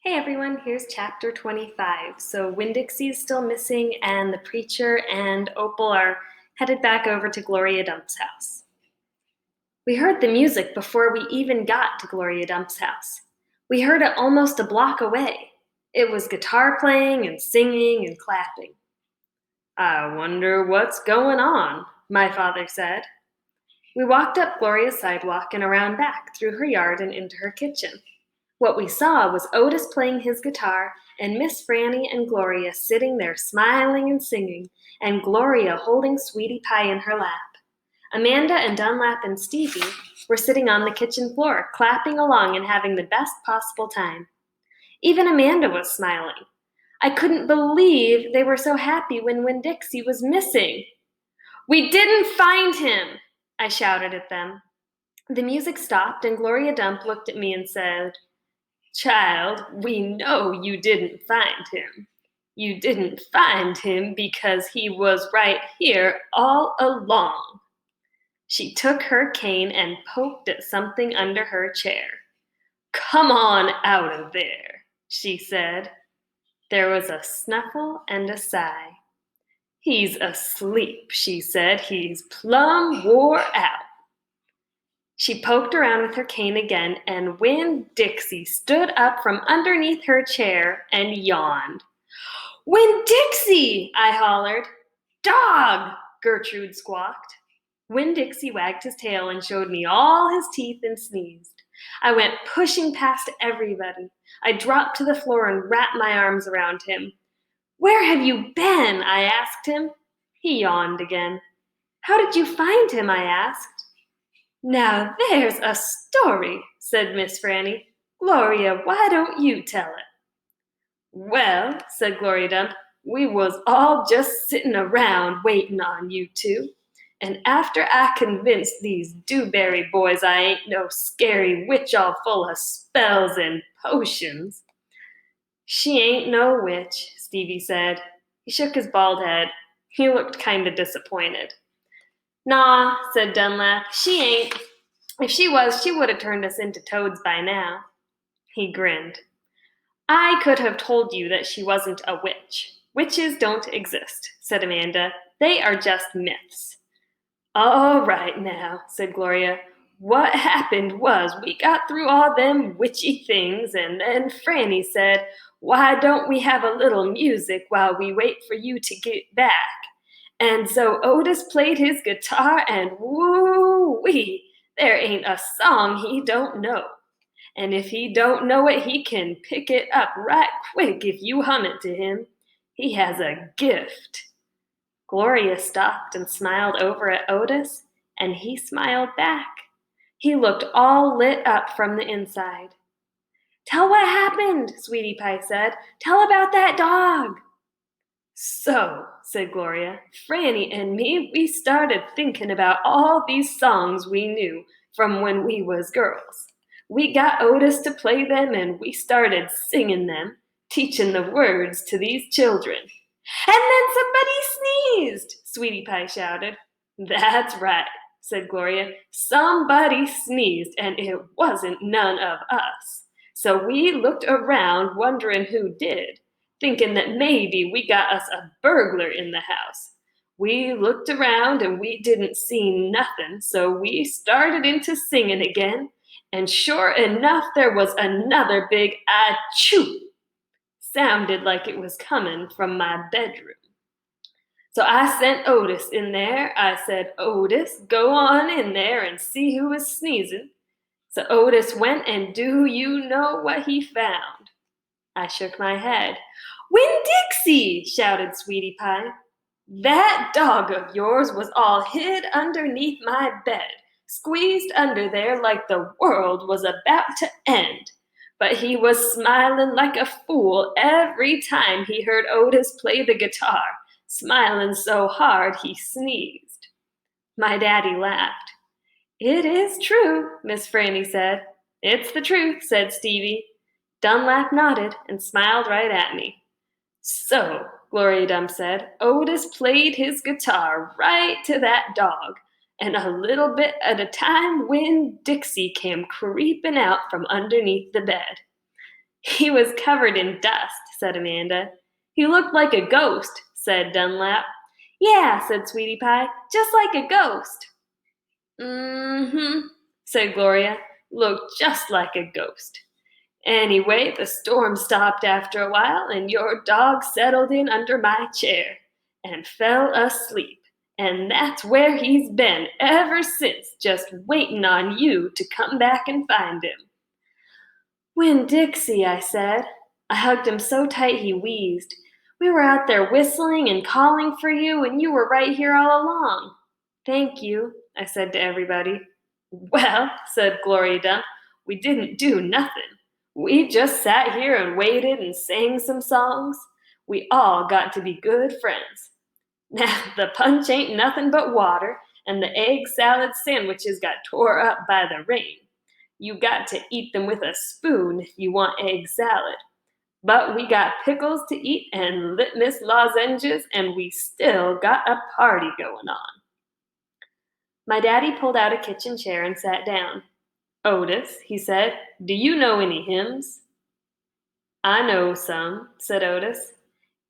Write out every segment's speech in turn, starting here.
Hey everyone, here's chapter 25. So Winn Dixie is still missing, and the preacher and Opal are headed back over to Gloria Dump's house. We heard the music before we even got to Gloria Dump's house. We heard it almost a block away. It was guitar playing and singing and clapping. I wonder what's going on, my father said. We walked up Gloria's sidewalk and around back through her yard and into her kitchen. What we saw was Otis playing his guitar and Miss Franny and Gloria sitting there smiling and singing, and Gloria holding Sweetie Pie in her lap. Amanda and Dunlap and Stevie were sitting on the kitchen floor, clapping along and having the best possible time. Even Amanda was smiling. I couldn't believe they were so happy when Winn Dixie was missing. "We didn't find him!" I shouted at them. The music stopped and Gloria Dump looked at me and said, "Child, we know you didn't find him. You didn't find him because he was right here all along." She took her cane and poked at something under her chair. "Come on out of there," she said. There was a snuffle and a sigh. "He's asleep," she said. "He's plumb wore out." She poked around with her cane again, and Winn Dixie stood up from underneath her chair and yawned. "Winn Dixie!" I hollered. "Dog!" Gertrude squawked. Winn Dixie wagged his tail and showed me all his teeth and sneezed. I went pushing past everybody. I dropped to the floor and wrapped my arms around him. "Where have you been?" I asked him. He yawned again. "How did you find him?" I asked. "Now there's a story," said Miss Franny. "Gloria, why don't you tell it?" "Well," said Gloria Dump, "we was all just sitting around waiting on you two. And after I convinced these Dewberry boys I ain't no scary witch all full of spells and potions." "She ain't no witch," Stevie said. He shook his bald head. He looked kind of disappointed. "Nah," said Dunlap, "she ain't. If she was, she would have turned us into toads by now." He grinned. "I could have told you that she wasn't a witch. Witches don't exist," said Amanda. "They are just myths." "All right now," said Gloria. "What happened was we got through all them witchy things, and then Franny said, 'Why don't we have a little music while we wait for you to get back?' And so Otis played his guitar, and woo-wee, there ain't a song he don't know. And if he don't know it, he can pick it up right quick if you hum it to him. He has a gift." Gloria stopped and smiled over at Otis, and he smiled back. He looked all lit up from the inside. "Tell what happened," Sweetie Pie said. "Tell about that dog." "So," said Gloria, "Franny and me, we started thinking about all these songs we knew from when we was girls. We got Otis to play them, and we started singing them, teaching the words to these children." "And then somebody sneezed!" Sweetie Pie shouted. "That's right," said Gloria. "Somebody sneezed, and it wasn't none of us. So we looked around wondering who did, thinking that maybe we got us a burglar in the house. We looked around and we didn't see nothing, so we started into singing again, and sure enough there was another big achoo. Sounded like it was coming from my bedroom. So I sent Otis in there. I said, 'Otis, go on in there and see who is sneezing.' So Otis went, and do you know what he found?" I shook my head. "Winn Dixie!" shouted Sweetie Pie. "That dog of yours was all hid underneath my bed, squeezed under there like the world was about to end. But he was smiling like a fool every time he heard Otis play the guitar, smiling so hard he sneezed." My daddy laughed. "It is true," Miss Franny said. "It's the truth," said Stevie. Dunlap nodded and smiled right at me. "So," Gloria Dump said, "Otis played his guitar right to that dog, and a little bit at a time Winn Dixie came creeping out from underneath the bed. He was covered in dust, said Amanda. He looked like a ghost, said Dunlap. Yeah, said Sweetie Pie, just like a ghost. Mm-hmm, said Gloria. Looked just like a ghost. Anyway, the storm stopped after a while, and your dog settled in under my chair and fell asleep. And that's where he's been ever since, just waiting on you to come back and find him. Winn Dixie, I said. I hugged him so tight he wheezed. We were out there whistling and calling for you, and you were right here all along. Thank you, I said to everybody. Well, said Gloria Dump, we didn't do nothing. We just sat here and waited and sang some songs. We all got to be good friends. Now, the punch ain't nothing but water, and the egg salad sandwiches got tore up by the rain. You got to eat them with a spoon if you want egg salad. But we got pickles to eat and litmus lozenges, and we still got a party going on. My daddy pulled out a kitchen chair and sat down. Otis, he said, do you know any hymns? I know some, said Otis.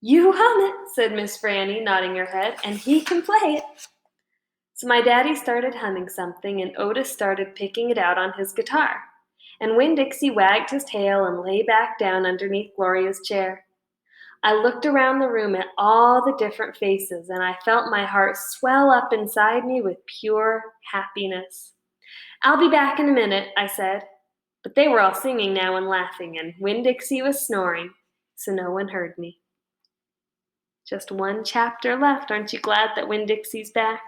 You hum it, said Miss Franny, nodding her head, and he can play it. So my daddy started humming something, and Otis started picking it out on his guitar. And Winn Dixie wagged his tail and lay back down underneath Gloria's chair. I looked around the room at all the different faces, and I felt my heart swell up inside me with pure happiness. I'll be back in a minute, I said. But they were all singing now and laughing, and Winn Dixie was snoring, so no one heard me. Just one chapter left. Aren't you glad that Winn Dixie's back?